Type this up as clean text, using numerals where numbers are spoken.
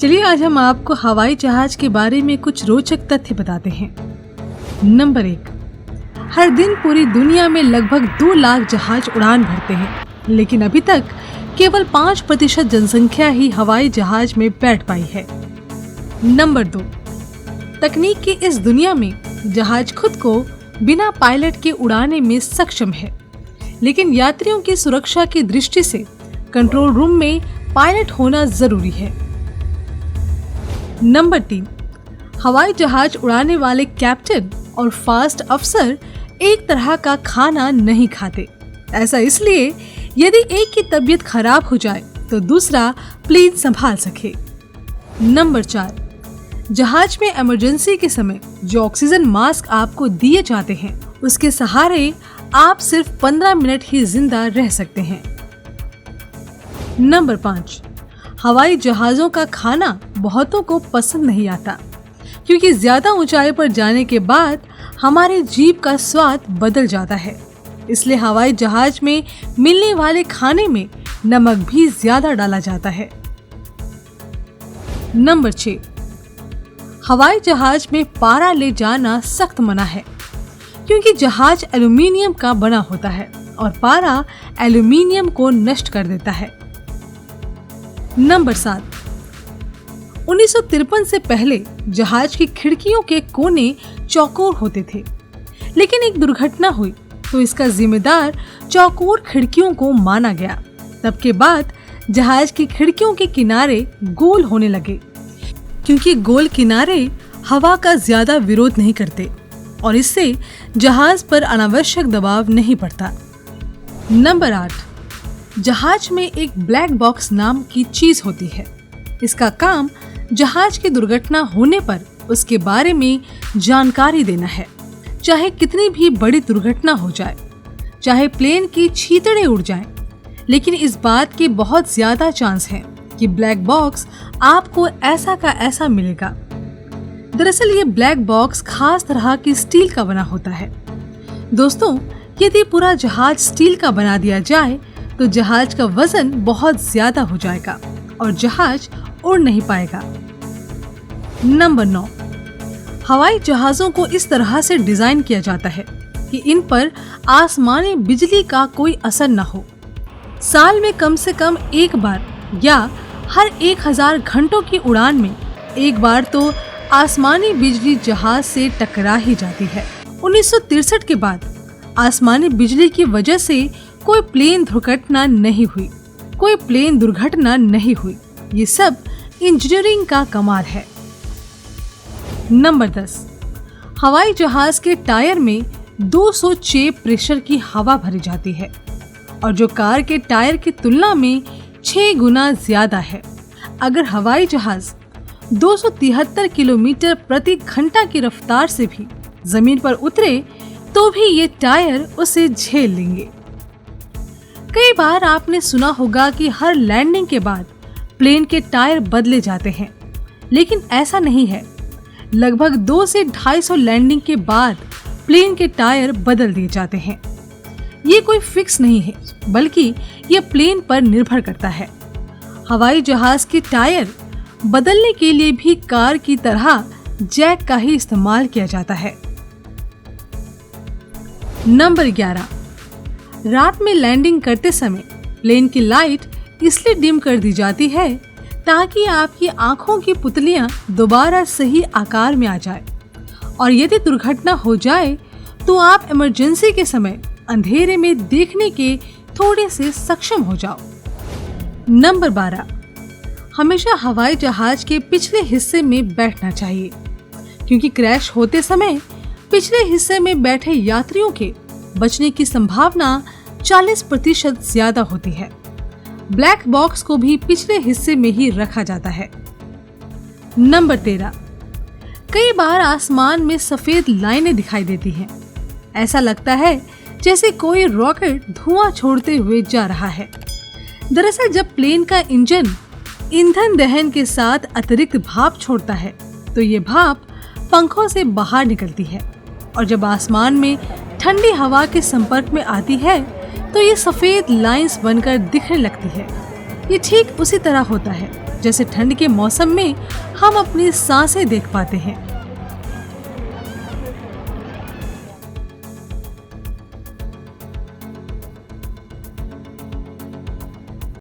चलिए आज हम आपको हवाई जहाज के बारे में कुछ रोचक तथ्य बताते हैं। नंबर 1, हर दिन पूरी दुनिया में लगभग 2 लाख जहाज उड़ान भरते हैं, लेकिन अभी तक केवल 5% जनसंख्या ही हवाई जहाज में बैठ पाई है। नंबर 2, तकनीक की इस दुनिया में जहाज खुद को बिना पायलट के उड़ाने में सक्षम है, लेकिन यात्रियों की सुरक्षा की दृष्टि से कंट्रोल रूम में पायलट होना जरूरी है। नंबर 3, हवाई जहाज उड़ाने वाले कैप्टन और फास्ट अफसर एक तरह का खाना नहीं खाते। ऐसा इसलिए यदि एक की तबीयत खराब हो जाए तो दूसरा प्लेन संभाल सके। नंबर 4, जहाज में इमरजेंसी के समय जो ऑक्सीजन मास्क आपको दिए जाते हैं, उसके सहारे आप सिर्फ 15 मिनट ही जिंदा रह सकते हैं। नंबर 5, हवाई जहाजों का खाना बहुतों को पसंद नहीं आता, क्योंकि ज्यादा ऊंचाई पर जाने के बाद हमारे जीभ का स्वाद बदल जाता है। इसलिए हवाई जहाज में मिलने वाले खाने में नमक भी ज्यादा डाला जाता है। नंबर 6, हवाई जहाज में पारा ले जाना सख्त मना है, क्योंकि जहाज एल्यूमीनियम का बना होता है और पारा एल्यूमीनियम को नष्ट कर देता है। नंबर 7, 1953 से पहले जहाज की खिड़कियों के कोने चौकोर होते थे, लेकिन एक दुर्घटना हुई तो इसका जिम्मेदार चौकोर खिड़कियों को माना गया। तब के बाद जहाज की खिड़कियों के किनारे गोल होने लगे, क्योंकि गोल किनारे हवा का ज्यादा विरोध नहीं करते और इससे जहाज पर अनावश्यक दबाव नहीं पड़ता। नंबर 8, जहाज में एक ब्लैक बॉक्स नाम की चीज होती है। इसका काम जहाज की दुर्घटना होने पर उसके बारे में जानकारी देना है। चाहे कितनी भी बड़ी दुर्घटना हो जाए, चाहे प्लेन की छींतड़े उड़ जाएं, लेकिन इस बात के बहुत ज्यादा चांस हैं कि ब्लैक बॉक्स आपको ऐसा का ऐसा मिलेगा। दरअसल ये ब्लैक बॉक्स खास तरह की स्टील का बना होता है। दोस्तों, यदि पूरा जहाज स्टील का बना दिया जाए तो जहाज का वजन बहुत ज्यादा हो जाएगा और जहाज उड़ नहीं पाएगा। नंबर 9, हवाई जहाजों को इस तरह से डिजाइन किया जाता है कि इन पर आसमानी बिजली का कोई असर न हो। साल में कम से कम एक बार या हर 1000 घंटों की उड़ान में एक बार तो आसमानी बिजली जहाज से टकरा ही जाती है। 1963 के बाद आसमानी बिजली की वजह से कोई प्लेन दुर्घटना नहीं हुई। ये सब इंजीनियरिंग का कमाल है। नंबर 10, हवाई जहाज के टायर में 206 प्रेशर की हवा भरी जाती है और जो कार के टायर की तुलना में 6 गुना ज्यादा है। अगर हवाई जहाज 273 किलोमीटर प्रति घंटा की रफ्तार से भी जमीन पर उतरे तो भी ये टायर उसे झेल लेंगे। कई बार आपने सुना होगा कि हर लैंडिंग के बाद प्लेन के टायर बदले जाते हैं, लेकिन ऐसा नहीं है। लगभग 200 से 250 लैंडिंग के बाद प्लेन के टायर बदल दिए जाते हैं। ये कोई फिक्स नहीं है, बल्कि ये प्लेन पर निर्भर करता है। हवाई जहाज के टायर बदलने के लिए भी कार की तरह जैक का ही इस्तेमाल किया जाता है। नंबर 11, रात में लैंडिंग करते समय प्लेन की लाइट इसलिए डिम कर दी जाती है ताकि आपकी आंखों की पुतलियां दोबारा सही आकार में आ जाए और यदि दुर्घटना हो जाए तो आप इमरजेंसी के समय अंधेरे में देखने के थोड़े से सक्षम हो जाओ। नंबर 12, हमेशा हवाई जहाज के पिछले हिस्से में बैठना चाहिए, क्योंकि क्रैश होते समय पिछले हिस्से में बैठे यात्रियों के बचने की संभावना 40% ज्यादा होती है। ब्लैक बॉक्स को भी पिछले हिस्से में ही रखा जाता है। नंबर 13, कई बार आसमान में सफेद लाइनें दिखाई देती हैं। ऐसा लगता है जैसे कोई रॉकेट धुआं छोड़ते हुए जा रहा है। दरअसल जब प्लेन का इंजन ईंधन दहन के साथ अतिरिक्त भाप छोड़ता है तो ये भाप पंखों से बाहर निकलती है और जब आसमान में ठंडी हवा के संपर्क में आती है तो ये सफेद लाइंस बनकर दिखने लगती है। ये ठीक उसी तरह होता है जैसे ठंड के मौसम में हम अपनी सांसें देख पाते हैं।